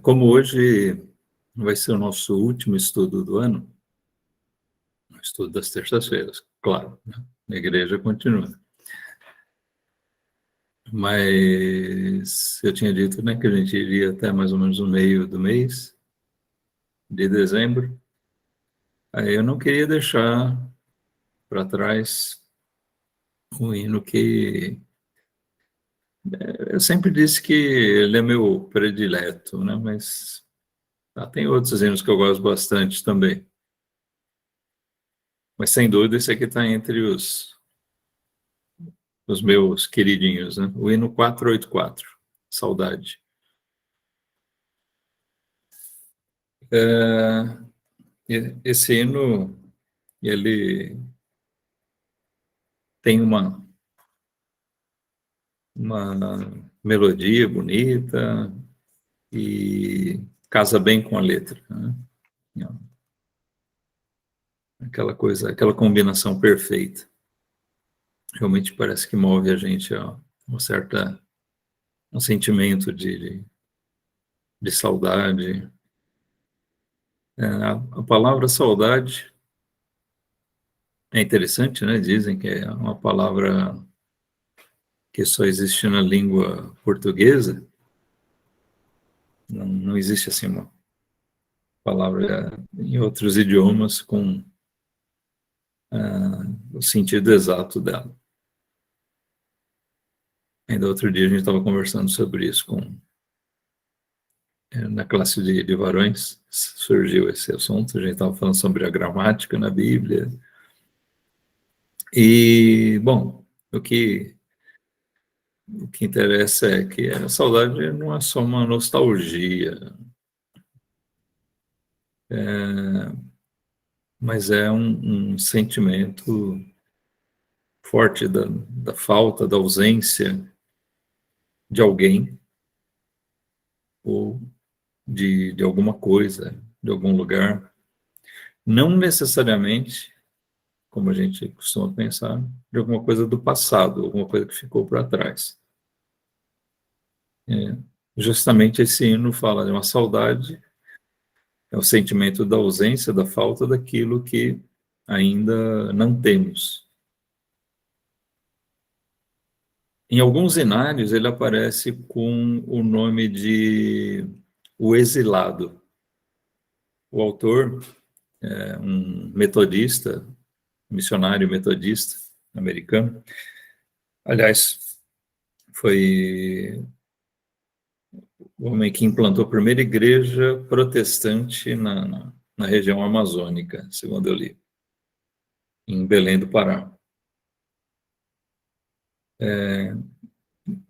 Como hoje vai ser o nosso último estudo do ano, o estudo das terças-feiras, claro, né? A igreja continua. Mas eu tinha dito, né, que a gente iria até mais ou menos o meio do mês de dezembro. Aí eu não queria deixar para trás o hino que eu sempre disse que ele é meu predileto, né? Mas tem outros hinos que eu gosto bastante também. Mas sem dúvida esse aqui está entre os meus queridinhos, né? O hino 484, Saudade. Esse hino, ele tem uma melodia bonita e casa bem com a letra, né? Aquela coisa, aquela combinação perfeita. Realmente parece que move a gente a um sentimento de saudade. A palavra saudade é interessante, né? Dizem que é uma palavra que só existe na língua portuguesa. Não existe assim uma palavra em outros idiomas com o sentido exato dela. Ainda outro dia a gente estava conversando sobre isso na classe de varões, surgiu esse assunto, a gente estava falando sobre a gramática na Bíblia. E, bom, o que interessa é que a saudade não é só uma nostalgia, mas é um sentimento forte da falta, da ausência de alguém ou de alguma coisa, de algum lugar. Não necessariamente, como a gente costuma pensar, de alguma coisa do passado, alguma coisa que ficou para trás. Justamente esse hino fala de uma saudade, é o sentimento da ausência, da falta daquilo que ainda não temos. Em alguns hinários ele aparece com o nome de O Exilado. O autor é um metodista, missionário metodista americano. Aliás, foi o homem que implantou a primeira igreja protestante na região amazônica, segundo eu li, em Belém do Pará.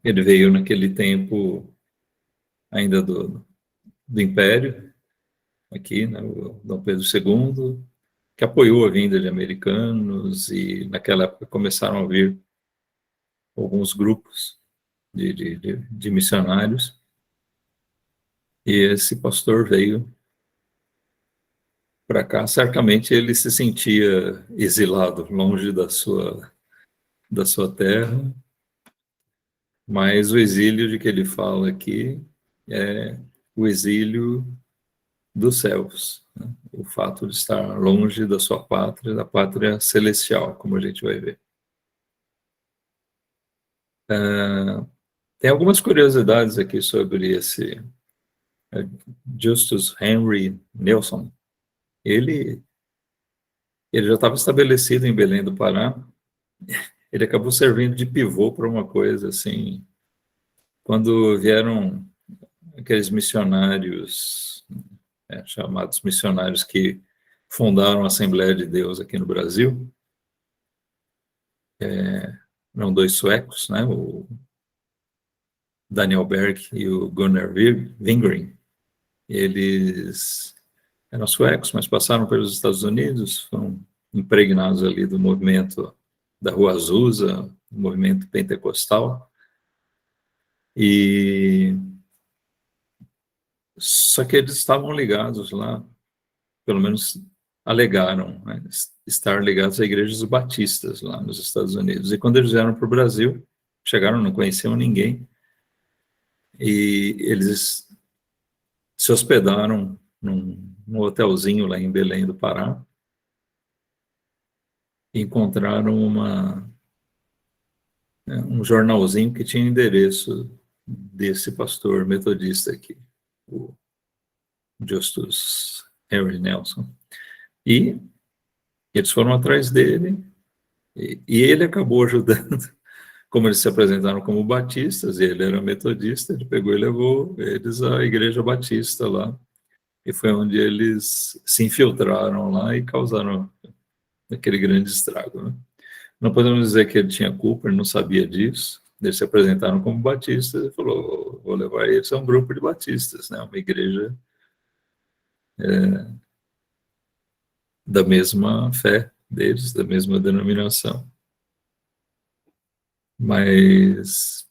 Ele veio naquele tempo ainda do Império, aqui, né, o Dom Pedro II, que apoiou a vinda de americanos, e naquela época começaram a vir alguns grupos de missionários, e esse pastor veio para cá. Certamente ele se sentia exilado, longe da sua terra, mas o exílio de que ele fala aqui é o exílio dos céus, né? O fato de estar longe da sua pátria, da pátria celestial, como a gente vai ver. Tem algumas curiosidades aqui sobre esse Justus Henry Nelson. Ele já estava estabelecido em Belém do Pará. Ele acabou servindo de pivô para uma coisa assim, quando vieram aqueles missionários, chamados missionários que fundaram a Assembleia de Deus aqui no Brasil. Eram dois suecos, né? O Daniel Berg e o Gunnar Wingren. Eles eram suecos, mas passaram pelos Estados Unidos, foram impregnados ali do movimento da Rua Azusa, do movimento pentecostal. Só que eles estavam ligados lá, pelo menos alegaram, né, estar ligados a igrejas batistas lá nos Estados Unidos. E quando eles vieram para o Brasil, chegaram, não conheciam ninguém, e eles se hospedaram num hotelzinho lá em Belém do Pará e encontraram um jornalzinho que tinha endereço desse pastor metodista aqui, o Justus Henry Nelson. E eles foram atrás dele e ele acabou ajudando. Como eles se apresentaram como batistas, e ele era metodista, ele pegou e levou eles à igreja batista lá. E foi onde eles se infiltraram lá e causaram aquele grande estrago, né? Não podemos dizer que ele tinha culpa, ele não sabia disso. Eles se apresentaram como batistas e falou, vou levar eles a um grupo de batistas, né? Uma igreja da mesma fé deles, da mesma denominação. Mas,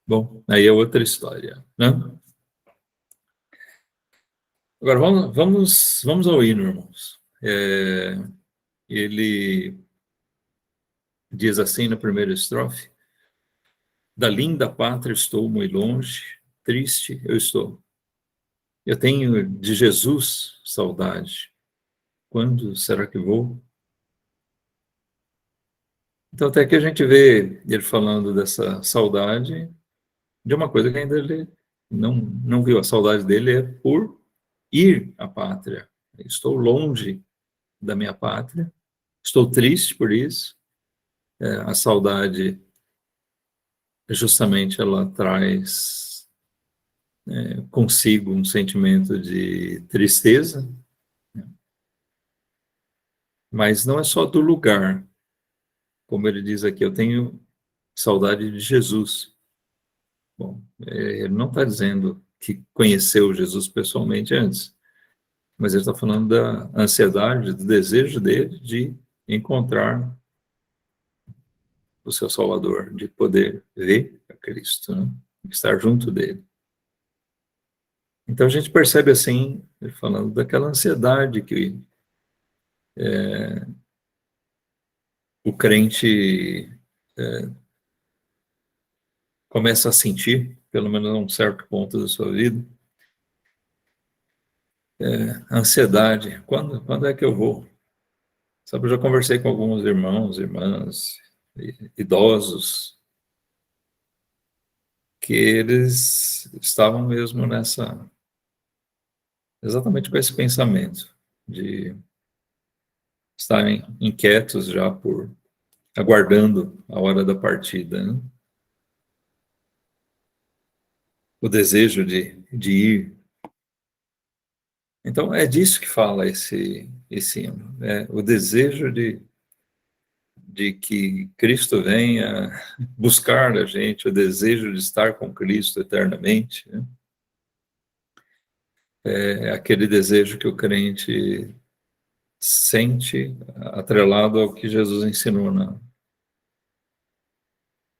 bom, aí é outra história, né? Agora vamos ao hino, irmãos. Ele diz assim na primeira estrofe: da linda pátria estou muito longe, triste eu estou. Eu tenho de Jesus saudade. Quando será que vou? Então até que a gente vê ele falando dessa saudade de uma coisa que ainda ele não viu. A saudade dele é por ir à pátria. Estou longe da minha pátria, estou triste por isso. A saudade, justamente, ela traz consigo um sentimento de tristeza, mas não é só do lugar. Como ele diz aqui, eu tenho saudade de Jesus. Bom, ele não está dizendo que conheceu Jesus pessoalmente antes, mas ele está falando da ansiedade, do desejo dele de encontrar o seu Salvador, de poder ver a Cristo, né? Estar junto dele. Então a gente percebe assim, ele falando daquela ansiedade que o crente começa a sentir, pelo menos a um certo ponto da sua vida, a ansiedade. Quando é que eu vou? Sabe, eu já conversei com alguns irmãos, irmãs, idosos, que eles estavam mesmo exatamente com esse pensamento, de estarem inquietos já aguardando a hora da partida, né? O desejo de ir. Então, é disso que fala esse hino, o desejo de que Cristo venha buscar a gente, o desejo de estar com Cristo eternamente, né? É aquele desejo que o crente sente atrelado ao que Jesus ensinou,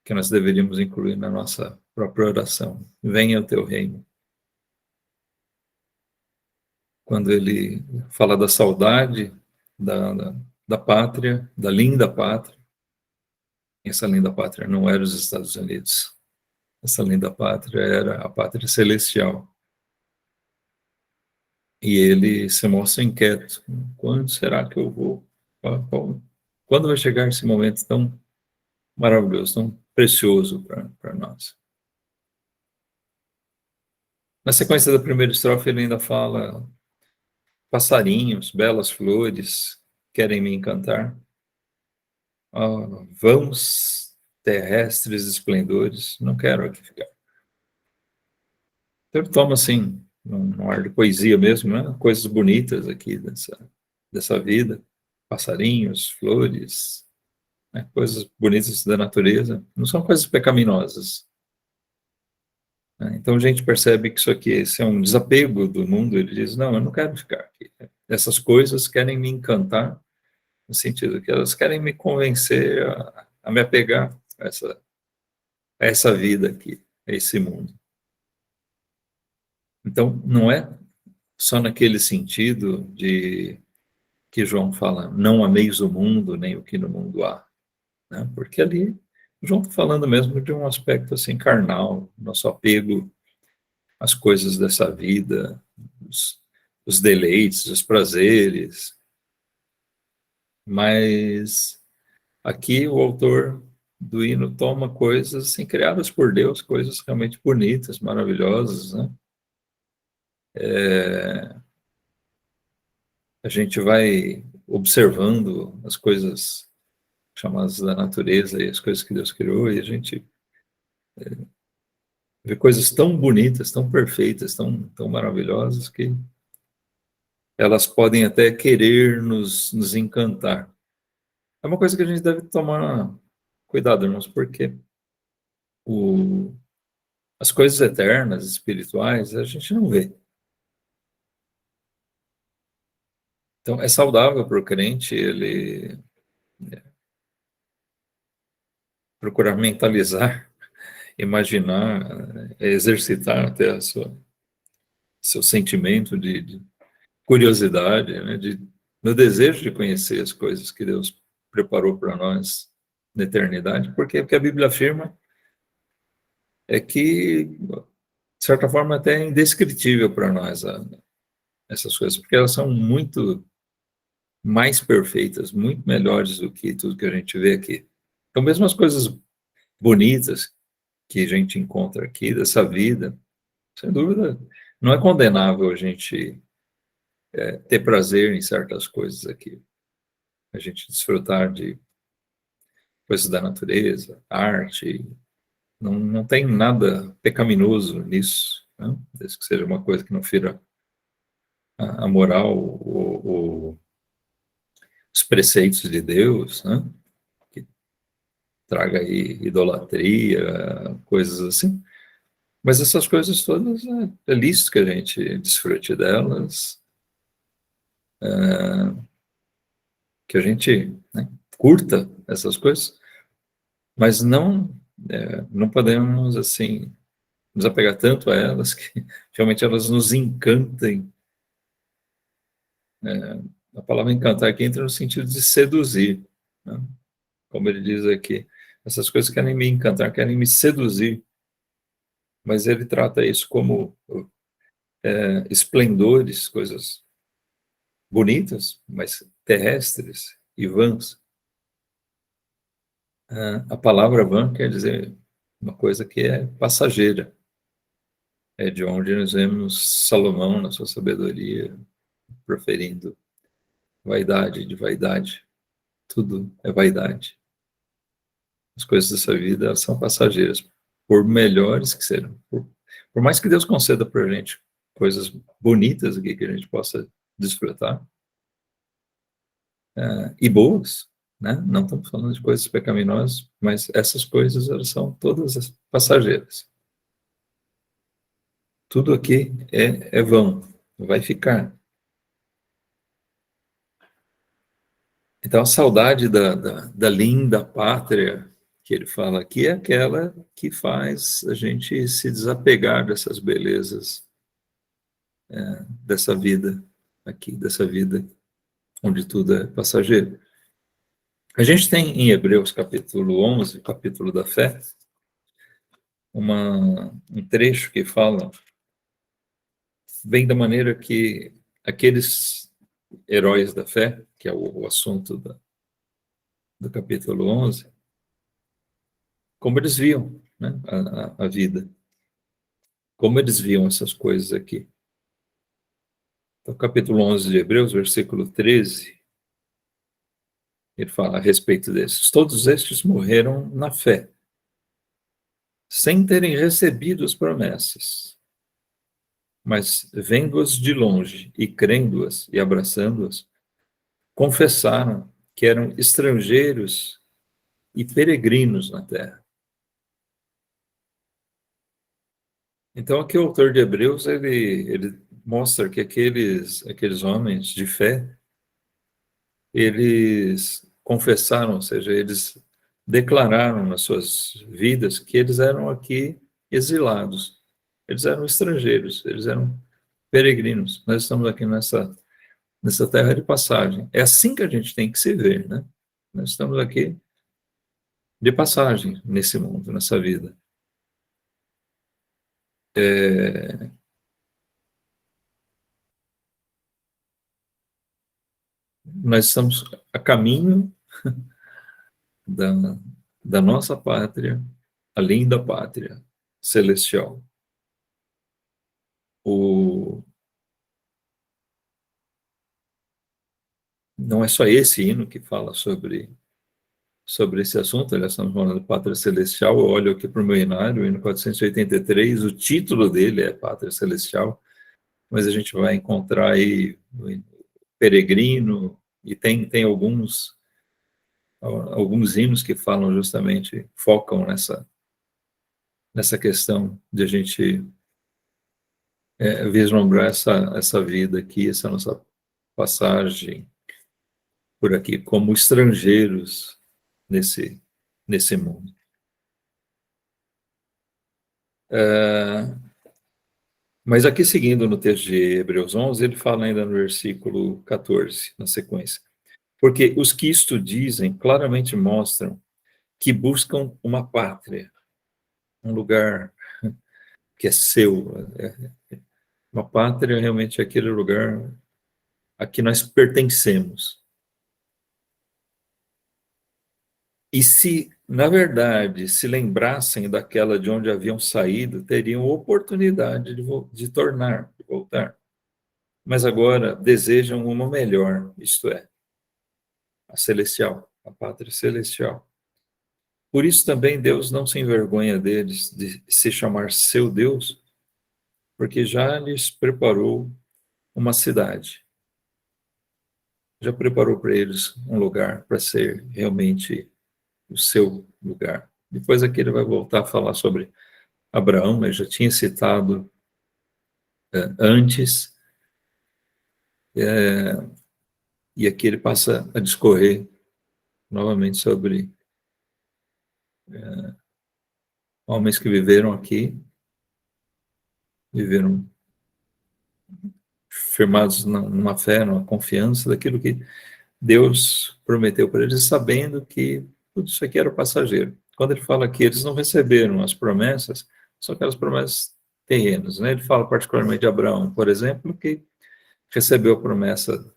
que nós deveríamos incluir na nossa própria oração. Venha o teu reino. Quando ele fala da saudade da pátria, da linda pátria, essa linda pátria não era os Estados Unidos. Essa linda pátria era a pátria celestial. E ele se mostra inquieto. Quando será que eu vou? Quando vai chegar esse momento tão maravilhoso, tão precioso para nós? Na sequência da primeira estrofe, ele ainda fala: passarinhos, belas flores, querem me encantar. Vãos terrestres esplendores, não quero aqui ficar. Então, ele toma, assim, um ar de poesia mesmo, né? Coisas bonitas aqui dessa vida. Passarinhos, flores, né? Coisas bonitas da natureza. Não são coisas pecaminosas. Então a gente percebe que isso aqui, esse é um desapego do mundo. Ele diz, não, eu não quero ficar aqui. Essas coisas querem me encantar, no sentido que elas querem me convencer a me apegar a essa vida aqui, a esse mundo. Então, não é só naquele sentido de que João fala, não ameis o mundo, nem o que no mundo há, né? Porque ali João está falando mesmo de um aspecto assim carnal, nosso apego às coisas dessa vida, os deleites, os prazeres. Mas aqui o autor do hino toma coisas assim, criadas por Deus, coisas realmente bonitas, maravilhosas, né? A gente vai observando as coisas chamadas da natureza e as coisas que Deus criou, e a gente vê coisas tão bonitas, tão perfeitas, tão maravilhosas, que elas podem até querer nos encantar. É uma coisa que a gente deve tomar cuidado, irmãos, porque o, as coisas eternas, espirituais, a gente não vê. Então, é saudável para o crente ele procurar mentalizar, imaginar, exercitar até seu sentimento de curiosidade, né, no desejo de conhecer as coisas que Deus preparou para nós na eternidade, porque o que a Bíblia afirma é que, de certa forma, até é indescritível para nós essas coisas, porque elas são muito mais perfeitas, muito melhores do que tudo que a gente vê aqui. Então, mesmo as coisas bonitas que a gente encontra aqui, dessa vida, sem dúvida, não é condenável a gente ter prazer em certas coisas aqui. A gente desfrutar de coisas da natureza, arte, não tem nada pecaminoso nisso, né? Desde que seja uma coisa que não fira a moral ou os preceitos de Deus, né? Que traga aí idolatria, coisas assim. Mas essas coisas todas, é lícito que a gente desfrute delas, que a gente, né, curta essas coisas, mas não podemos, assim, nos apegar tanto a elas que realmente elas nos encantem. A palavra encantar aqui entra no sentido de seduzir, né? Como ele diz aqui, essas coisas querem me encantar, querem me seduzir, mas ele trata isso como esplendores, coisas bonitas, mas terrestres e vãs. A palavra vã quer dizer uma coisa que é passageira. É de onde nós vemos Salomão, na sua sabedoria, proferindo vaidade de vaidade. Tudo é vaidade. As coisas dessa vida, elas são passageiras, por melhores que sejam. Por mais que Deus conceda para a gente coisas bonitas aqui que a gente possa desfrutar, e boas, né? Não estamos falando de coisas pecaminosas, mas essas coisas, elas são todas passageiras. Tudo aqui é vão, vai ficar. Então, a saudade da linda pátria que ele fala aqui é aquela que faz a gente se desapegar dessas belezas dessa vida aqui, dessa vida onde tudo é passageiro. A gente tem em Hebreus capítulo 11, capítulo da fé, um trecho que fala bem da maneira que aqueles heróis da fé, que é o assunto do capítulo 11, como eles viam, né, a vida, como eles viam essas coisas aqui. Então, capítulo 11 de Hebreus, versículo 13, ele fala a respeito desses. Todos estes morreram na fé, sem terem recebido as promessas, mas vendo-as de longe e crendo-as e abraçando-as, confessaram que eram estrangeiros e peregrinos na terra. Então, aqui o autor de Hebreus, ele mostra que aqueles homens de fé, eles confessaram, ou seja, eles declararam nas suas vidas que eles eram aqui exilados, eles eram estrangeiros, eles eram peregrinos. Nós estamos aqui nessa terra de passagem. É assim que a gente tem que se ver, né? Nós estamos aqui de passagem nesse mundo, nessa vida. nós estamos a caminho da, da nossa pátria, além da pátria celestial. Não é só esse hino que fala sobre esse assunto, aliás, estamos falando de Pátria Celestial. Eu olho aqui para o meu hinário, o hino 483, o título dele é Pátria Celestial, mas a gente vai encontrar aí o Peregrino, e tem alguns hinos que falam justamente, focam nessa questão de a gente vislumbrar essa vida aqui, essa nossa passagem por aqui, como estrangeiros nesse mundo. Mas aqui, seguindo no texto de Hebreus 11, ele fala ainda no versículo 14, na sequência. Porque os que isto dizem claramente mostram que buscam uma pátria, um lugar que é seu. Uma pátria realmente é aquele lugar a que nós pertencemos. E se, na verdade, se lembrassem daquela de onde haviam saído, teriam oportunidade de tornar, de voltar. Mas agora desejam uma melhor, isto é, a celestial, a pátria celestial. Por isso também Deus não se envergonha deles de se chamar seu Deus, porque já lhes preparou uma cidade. Já preparou para eles um lugar para ser realmente o seu lugar. Depois aqui ele vai voltar a falar sobre Abraão, mas já tinha citado antes, e aqui ele passa a discorrer novamente sobre homens que viveram aqui, viveram firmados numa fé, numa confiança daquilo que Deus prometeu para eles, sabendo que tudo isso aqui era passageiro. Quando ele fala que eles não receberam as promessas, são aquelas promessas terrenas, né? Ele fala particularmente de Abraão, por exemplo, que recebeu a promessa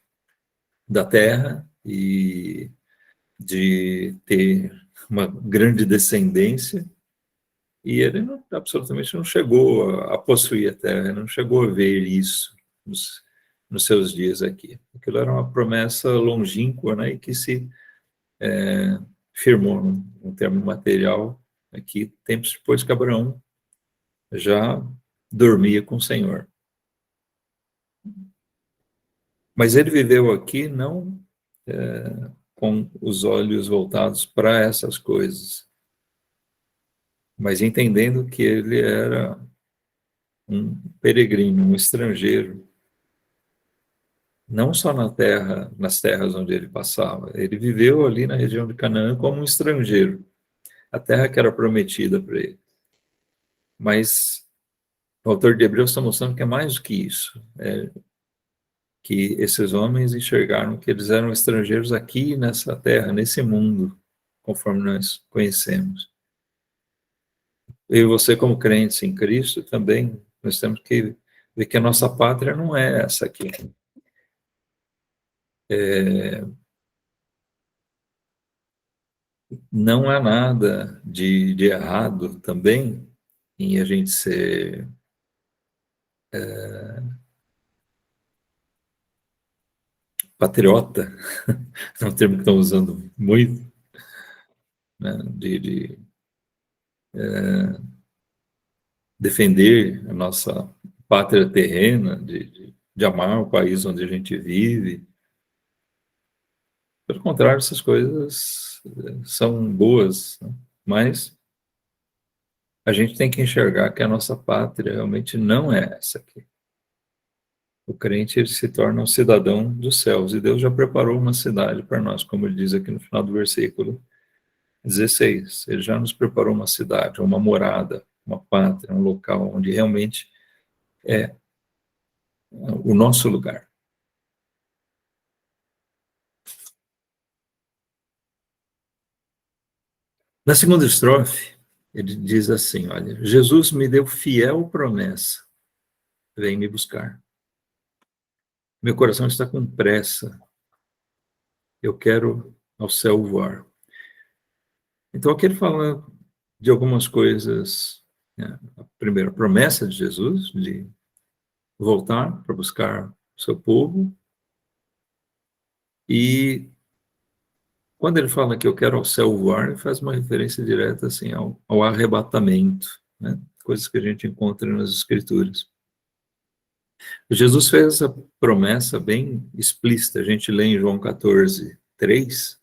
da terra e de ter uma grande descendência, e ele absolutamente não chegou a possuir a terra, não chegou a ver isso nos seus dias aqui. Aquilo era uma promessa longínqua, né, e que se firmou num termo material aqui, tempos depois que Abraão já dormia com o Senhor. Mas ele viveu aqui não com os olhos voltados para essas coisas, mas entendendo que ele era um peregrino, um estrangeiro, não só nas terras onde ele passava. Ele viveu ali na região de Canaã como um estrangeiro, a terra que era prometida para ele. Mas o autor de Hebreus está mostrando que é mais do que isso, que esses homens enxergaram que eles eram estrangeiros aqui nessa terra, nesse mundo, conforme nós conhecemos. Eu e você, como crentes em Cristo, também nós temos que ver que a nossa pátria não é essa aqui. Não há nada de errado também em a gente ser patriota, é um termo que estão usando muito, né, de defender a nossa pátria terrena, de amar o país onde a gente vive. Pelo contrário, essas coisas são boas, né? Mas a gente tem que enxergar que a nossa pátria realmente não é essa aqui. O crente, ele se torna um cidadão dos céus, e Deus já preparou uma cidade para nós, como ele diz aqui no final do versículo 16. Ele já nos preparou uma cidade, uma morada, uma pátria, um local onde realmente é o nosso lugar. Na segunda estrofe, ele diz assim, olha, Jesus me deu fiel promessa, vem me buscar. Meu coração está com pressa eu quero ao céu voar. Então, aqui ele fala de algumas coisas, né? A primeira, a promessa de Jesus, de voltar para buscar o seu povo, e quando ele fala que eu quero ao céu voar, ele faz uma referência direta assim, ao arrebatamento, né? Coisas que a gente encontra nas Escrituras. Jesus fez essa promessa bem explícita, a gente lê em João 14:3,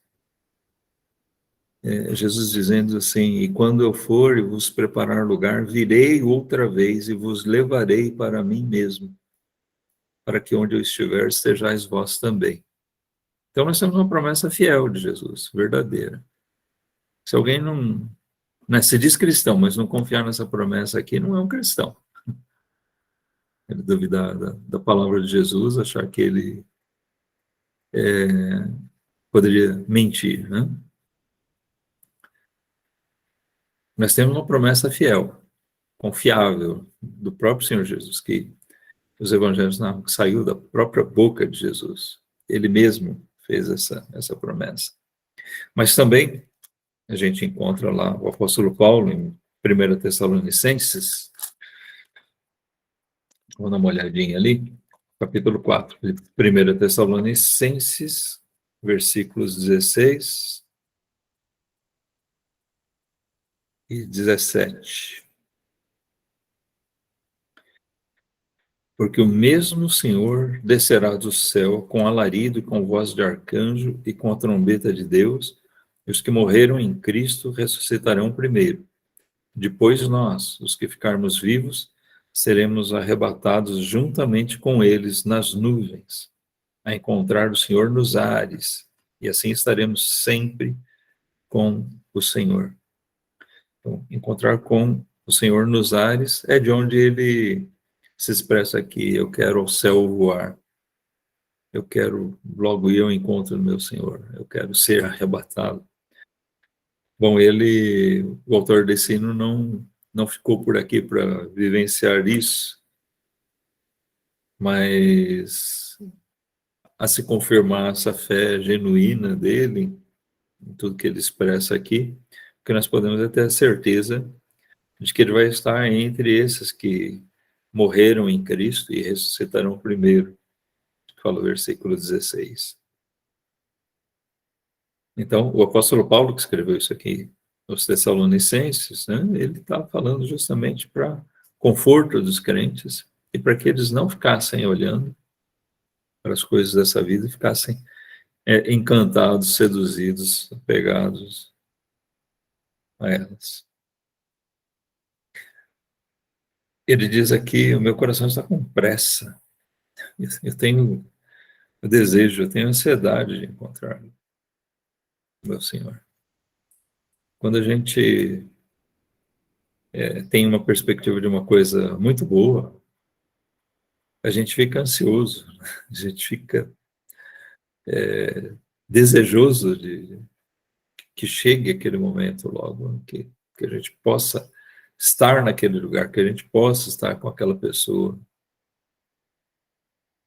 Jesus dizendo assim: e quando eu for e vos preparar lugar, virei outra vez e vos levarei para mim mesmo, para que onde eu estiver estejais vós também. Então nós temos uma promessa fiel de Jesus, verdadeira. Se alguém não, né, se diz cristão, mas não confiar nessa promessa aqui, não é um cristão. Ele duvidar da palavra de Jesus, achar que ele poderia mentir, né? Nós temos uma promessa fiel, confiável, do próprio Senhor Jesus, que os evangelhos narram que saiu da própria boca de Jesus. Ele mesmo fez essa promessa. Mas também a gente encontra lá o apóstolo Paulo em 1 Tessalonicenses, vamos dar uma olhadinha ali, capítulo 4, 1 Tessalonicenses, versículos 16 e 17. Porque o mesmo Senhor descerá do céu com alarido e com voz de arcanjo e com a trombeta de Deus, e os que morreram em Cristo ressuscitarão primeiro. Depois nós, os que ficarmos vivos, seremos arrebatados juntamente com eles nas nuvens, a encontrar o Senhor nos ares, e assim estaremos sempre com o Senhor. Então, encontrar com o Senhor nos ares é de onde ele se expressa aqui: eu quero ao céu voar, eu quero logo ir ao encontro do meu Senhor, eu quero ser arrebatado. Bom, o autor desse hino não ficou por aqui para vivenciar isso, mas a se confirmar essa fé genuína dele, em tudo que ele expressa aqui, que nós podemos é ter a certeza de que ele vai estar entre esses que morreram em Cristo e ressuscitarão primeiro, fala o versículo 16. Então, o apóstolo Paulo, que escreveu isso aqui aos Tessalonicenses, né, ele está falando justamente para conforto dos crentes e para que eles não ficassem olhando para as coisas dessa vida e ficassem encantados, seduzidos, apegados a elas. Ele diz aqui: o meu coração está com pressa, eu tenho o desejo, eu tenho ansiedade de encontrar o meu Senhor. Quando a gente tem uma perspectiva de uma coisa muito boa, a gente fica ansioso, a gente fica desejoso de que chegue aquele momento logo, que a gente possa estar naquele lugar, que a gente possa estar com aquela pessoa.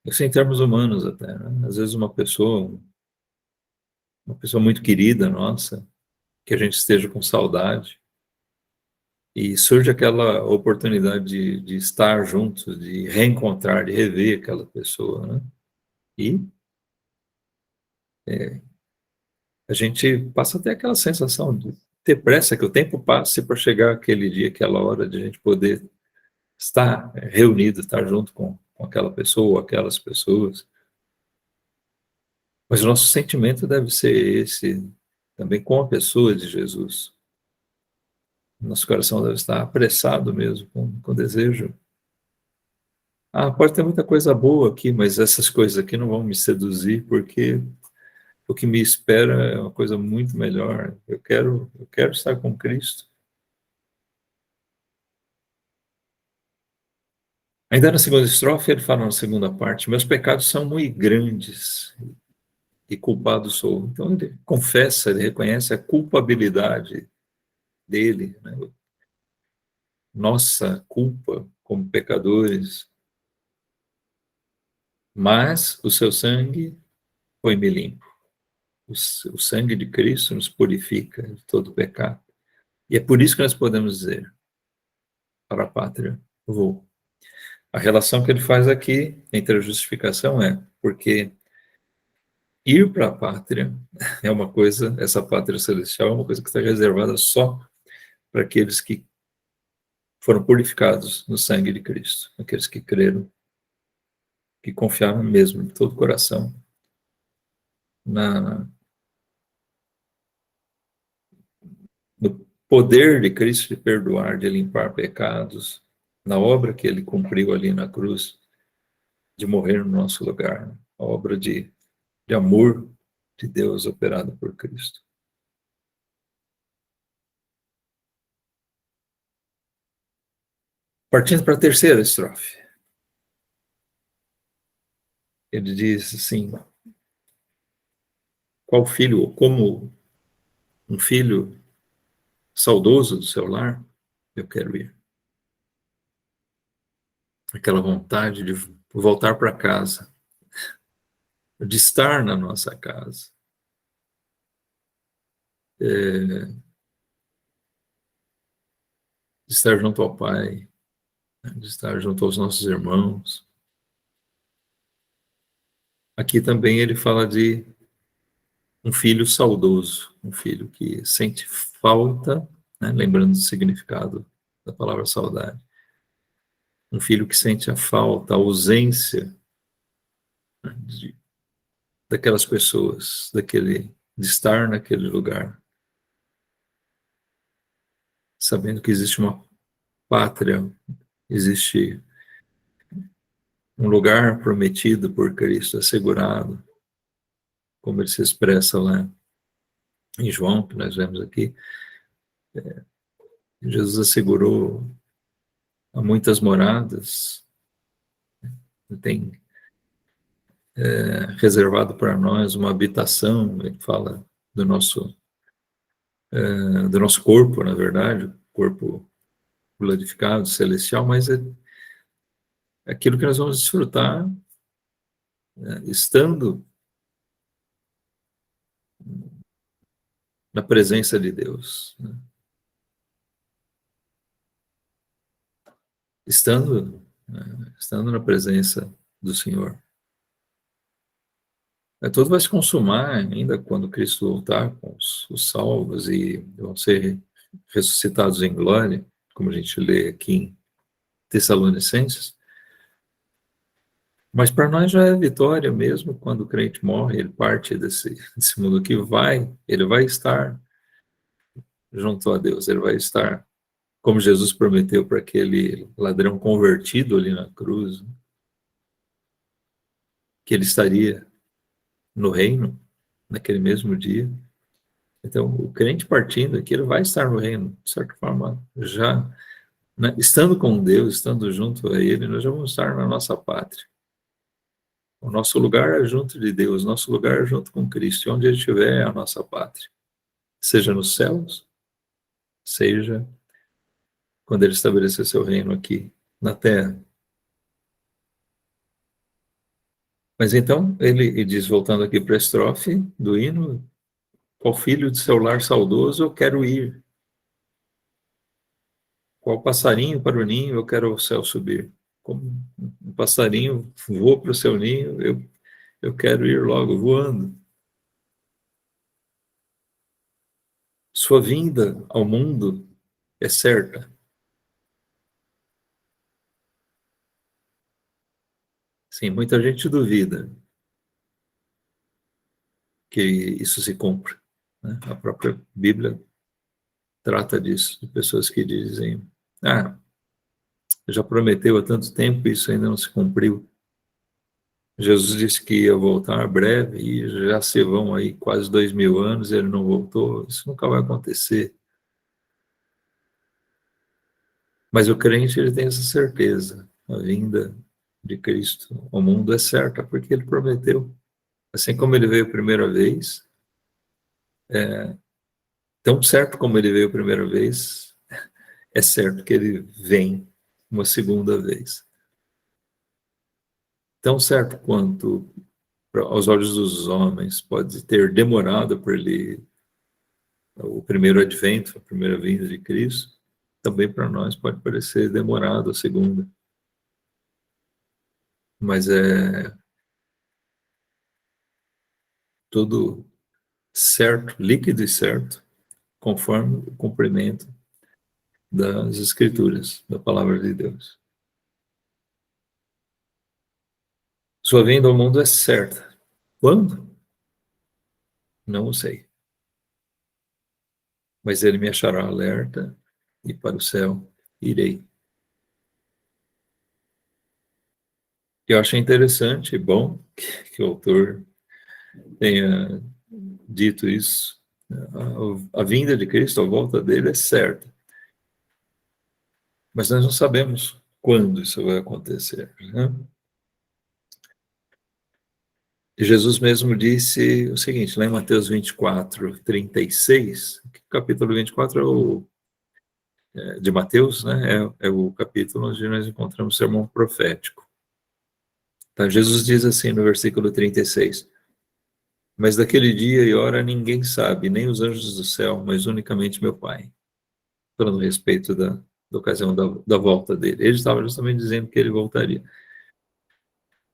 Isso em termos humanos até, né? Às vezes uma pessoa muito querida nossa, que a gente esteja com saudade, e surge aquela oportunidade de estar juntos, de reencontrar, de rever aquela pessoa, né? E a gente passa até aquela sensação de ter pressa que o tempo passe para chegar aquele dia, aquela hora de a gente poder estar reunido, estar junto com aquela pessoa ou aquelas pessoas. Mas o nosso sentimento deve ser esse também com a pessoa de Jesus. Nosso coração deve estar apressado mesmo, com desejo. Ah, pode ter muita coisa boa aqui, mas essas coisas aqui não vão me seduzir, porque o que me espera é uma coisa muito melhor. Eu quero estar com Cristo. Ainda na segunda estrofe, ele fala na segunda parte: meus pecados são muito grandes e culpado sou. Então ele confessa, ele reconhece a culpabilidade dele, né? Nossa culpa como pecadores, mas o seu sangue foi-me limpo. O sangue de Cristo nos purifica de todo pecado. E é por isso que nós podemos dizer, para a pátria vou. A relação que ele faz aqui entre a justificação é porque ir para a pátria é uma coisa, essa pátria celestial é uma coisa que está reservada só para aqueles que foram purificados no sangue de Cristo, aqueles que creram, que confiaram mesmo de todo o coração no poder de Cristo de perdoar, de limpar pecados, na obra que ele cumpriu ali na cruz, de morrer no nosso lugar, a obra de amor de Deus operada por Cristo. Partindo para a terceira estrofe, ele diz assim: qual filho, ou como um filho saudoso do seu lar, eu quero ir. Aquela vontade de voltar para casa, de estar na nossa casa, de estar junto ao Pai, de estar junto aos nossos irmãos. Aqui também ele fala de um filho saudoso, um filho que sente falta, né, lembrando do significado da palavra saudade, um filho que sente a falta, a ausência, né, daquelas pessoas, de estar naquele lugar, sabendo que existe uma pátria, existe um lugar prometido por Cristo, assegurado, como ele se expressa lá em João, que nós vemos aqui. Jesus assegurou há muitas moradas, tem reservado para nós uma habitação, ele fala do nosso corpo, na verdade, corpo glorificado, celestial, mas é aquilo que nós vamos desfrutar, né, estando na presença de Deus, né? Estando na presença do Senhor. Tudo vai se consumar ainda quando Cristo voltar com os salvos e vão ser ressuscitados em glória, como a gente lê aqui em Tessalonicenses. Mas para nós já é vitória mesmo quando o crente morre, ele parte desse mundo que ele vai estar junto a Deus, ele vai estar, como Jesus prometeu para aquele ladrão convertido ali na cruz, que ele estaria no reino naquele mesmo dia. Então, o crente partindo aqui, ele vai estar no reino, de certa forma, já, né, estando com Deus, estando junto a Ele, nós já vamos estar na nossa pátria. O nosso lugar é junto de Deus, nosso lugar é junto com Cristo, e onde Ele estiver é a nossa pátria. Seja nos céus, seja quando Ele estabelecer seu reino aqui na terra. Mas então, ele diz, voltando aqui para a estrofe do hino, qual filho de seu lar saudoso eu quero ir, qual passarinho para o ninho eu quero ao céu subir. Como um passarinho voa para o seu ninho, eu quero ir logo voando. Sua vinda ao mundo é certa. Sim, muita gente duvida que isso se cumpra, né? A própria Bíblia trata disso, de pessoas que dizem, já prometeu há tanto tempo, isso ainda não se cumpriu. Jesus disse que ia voltar breve e já se vão aí quase 2000 anos, ele não voltou, isso nunca vai acontecer. Mas o crente, ele tem essa certeza, a vinda de Cristo ao mundo é certa, porque ele prometeu. Assim como ele veio a primeira vez, tão certo como ele veio a primeira vez, é certo que ele vem uma segunda vez. Tão certo quanto aos olhos dos homens, pode ter demorado por ele o primeiro advento, a primeira vinda de Cristo, também para nós pode parecer demorado a segunda. Mas é tudo certo, líquido e certo, conforme o cumprimento das Escrituras, da palavra de Deus. Sua vinda ao mundo é certa. Quando? Não sei. Mas ele me achará alerta e para o céu irei. Eu achei interessante e bom que o autor tenha dito isso. A vinda de Cristo, a volta dele é certa. Mas nós não sabemos quando isso vai acontecer, né? E Jesus mesmo disse o seguinte, lá em Mateus 24, 36, capítulo 24 de Mateus, né? É o capítulo onde nós encontramos o sermão profético. Então, Jesus diz assim no versículo 36, mas daquele dia e hora ninguém sabe, nem os anjos do céu, mas unicamente meu Pai. Falando a respeito da ocasião da volta dele. Ele estava justamente dizendo que ele voltaria.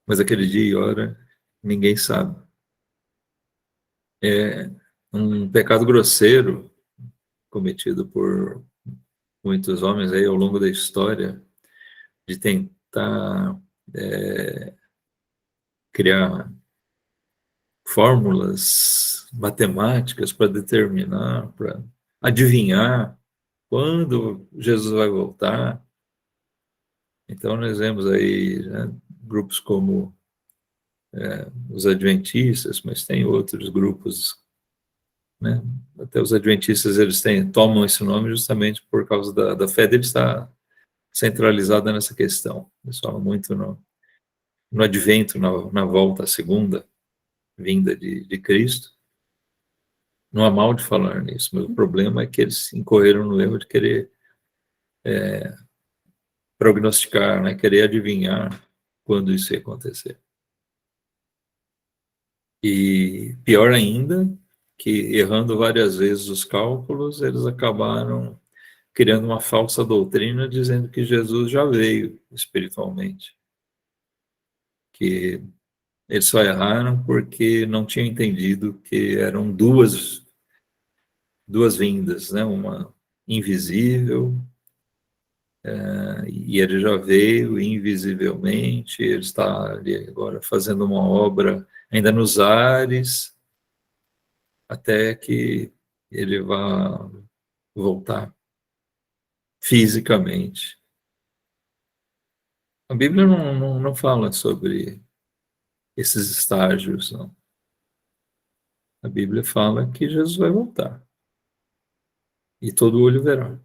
Mas aquele dia e hora ninguém sabe. É um pecado grosseiro cometido por muitos homens aí ao longo da história de tentar criar fórmulas matemáticas para determinar, para adivinhar quando Jesus vai voltar. Então nós vemos aí, né, grupos como os adventistas, mas tem outros grupos, né? Até os adventistas eles tomam esse nome justamente por causa da fé deles estar centralizada nessa questão. Eles falam muito no advento, na volta à segunda vinda de Cristo. Não há mal de falar nisso, mas o problema é que eles incorreram no erro de querer prognosticar, né? Querer adivinhar quando isso ia acontecer. E pior ainda, que errando várias vezes os cálculos, eles acabaram criando uma falsa doutrina dizendo que Jesus já veio espiritualmente. Que eles só erraram porque não tinham entendido que eram duas vindas, né? Uma invisível, e ele já veio invisivelmente, ele está ali agora fazendo uma obra ainda nos ares, até que ele vá voltar fisicamente. A Bíblia não fala sobre esses estágios, não. A Bíblia fala que Jesus vai voltar. E todo olho verá.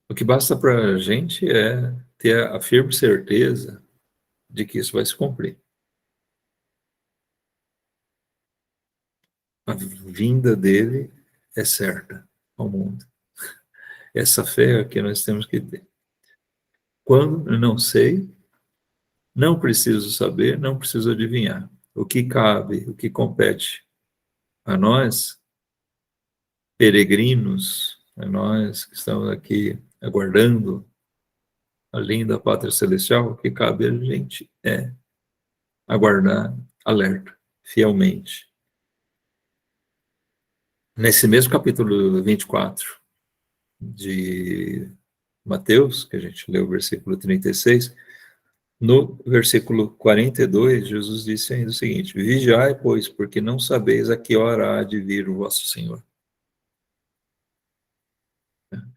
O que basta para a gente é ter a firme certeza de que isso vai se cumprir. A vinda dele é certa ao mundo. Essa fé é que nós temos que ter. Quando? Eu não sei, não preciso saber, não preciso adivinhar. O que cabe, o que compete a nós, peregrinos, a nós que estamos aqui aguardando a linda pátria celestial, o que cabe a gente é aguardar alerta, fielmente. Nesse mesmo capítulo 24 de Mateus, que a gente leu o versículo 36, no versículo 42, Jesus disse ainda o seguinte: vigiai, pois, porque não sabeis a que hora há de vir o vosso Senhor.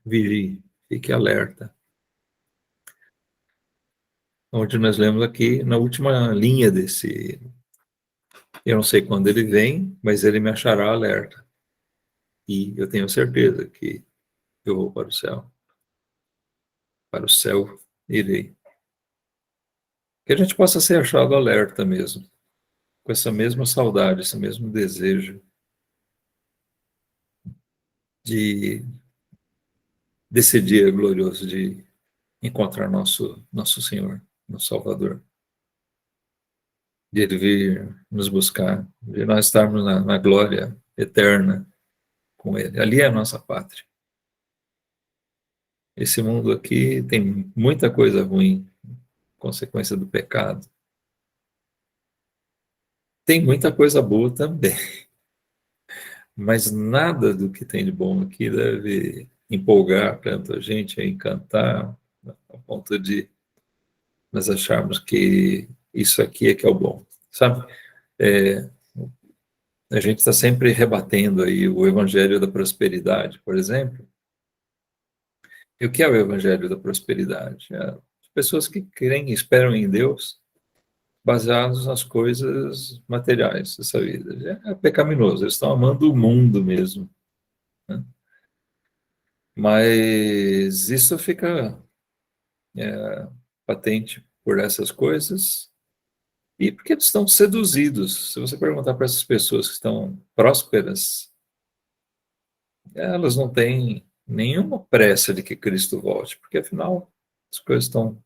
Vigie, fique alerta. Onde nós lemos aqui, na última linha desse, eu não sei quando ele vem, mas ele me achará alerta. E eu tenho certeza que eu vou para o céu. Para o céu irei. Que a gente possa ser achado alerta mesmo, com essa mesma saudade, esse mesmo desejo de desse dia glorioso de encontrar nosso Senhor, nosso Salvador. de Ele vir nos buscar, de nós estarmos na glória eterna com Ele. Ali é a nossa pátria. Esse mundo aqui tem muita coisa ruim, consequência do pecado. Tem muita coisa boa também, mas nada do que tem de bom aqui deve empolgar tanto a gente, a encantar, ao ponto de nós acharmos que isso aqui é que é o bom, sabe? É, a gente está sempre rebatendo aí o evangelho da prosperidade, por exemplo. E o que é o evangelho da prosperidade? É as pessoas que creem e esperam em Deus baseados nas coisas materiais dessa vida. É pecaminoso, eles estão amando o mundo mesmo, né? Mas isso fica patente por essas coisas e porque eles estão seduzidos. Se você perguntar para essas pessoas que estão prósperas, elas não têm nenhuma pressa de que Cristo volte, porque afinal as coisas estão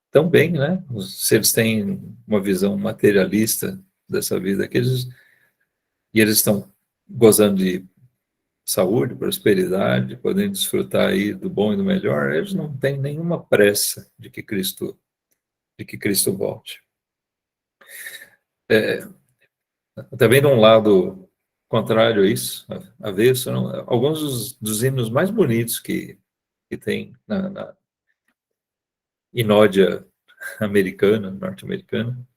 tão bem, né? Se eles têm uma visão materialista dessa vida, e eles estão gozando de saúde, prosperidade, podendo desfrutar aí do bom e do melhor, eles não têm nenhuma pressa de que Cristo volte. Também de um lado contrário a isso, avesso, alguns dos hinos mais bonitos que tem na inódia americana, norte-americana,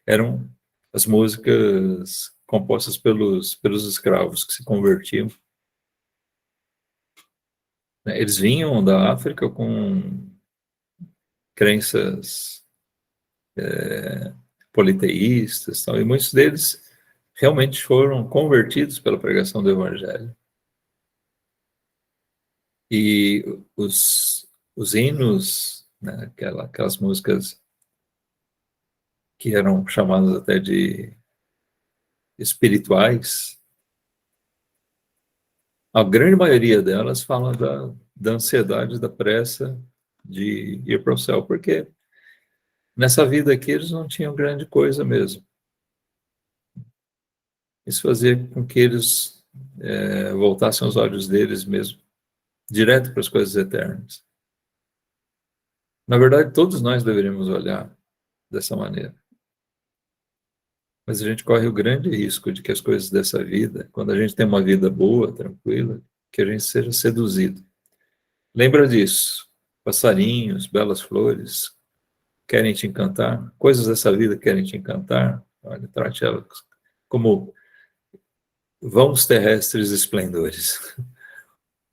eram as músicas compostas pelos escravos que se convertiam. Eles vinham da África com crenças politeístas, tal, e muitos deles realmente foram convertidos pela pregação do Evangelho. E os hinos, né, aquelas músicas que eram chamadas até de espirituais, a grande maioria delas fala da ansiedade, da pressa de ir para o céu, porque nessa vida aqui eles não tinham grande coisa mesmo. Isso fazia com que eles voltassem os olhos deles mesmo, direto para as coisas eternas. Na verdade, todos nós deveríamos olhar dessa maneira. Mas a gente corre o grande risco de que as coisas dessa vida, quando a gente tem uma vida boa, tranquila, que a gente seja seduzido. Lembra disso. Passarinhos, belas flores, querem te encantar. Coisas dessa vida querem te encantar. Olha, trate elas como vãos terrestres esplendores.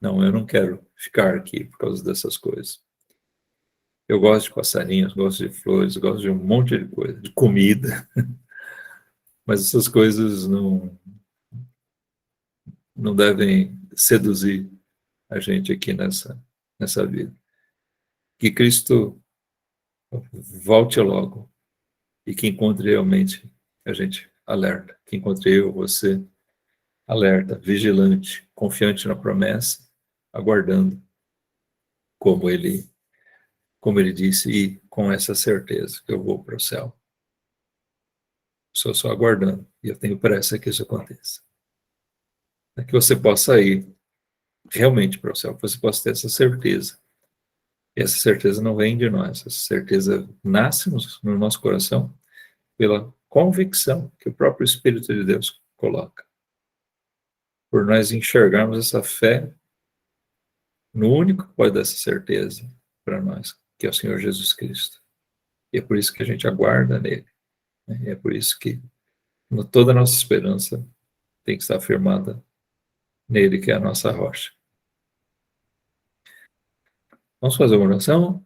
Não, eu não quero ficar aqui por causa dessas coisas. Eu gosto de passarinhos, gosto de flores, gosto de um monte de coisa, de comida. Mas essas coisas não devem seduzir a gente aqui nessa vida. Que Cristo volte logo e que encontre realmente a gente alerta, que encontre eu, você, alerta, vigilante, confiante na promessa, aguardando, como ele disse, e com essa certeza que eu vou para o céu. Estou só aguardando, e eu tenho pressa que isso aconteça. Para que você possa ir realmente para o céu, que você possa ter essa certeza. E essa certeza não vem de nós, essa certeza nasce no nosso coração pela convicção que o próprio Espírito de Deus coloca. Por nós enxergarmos essa fé no único que pode dar essa certeza para nós, que é o Senhor Jesus Cristo. E é por isso que a gente aguarda nele. E é por isso que toda a nossa esperança tem que estar firmada nele, que é a nossa rocha. Vamos fazer uma oração?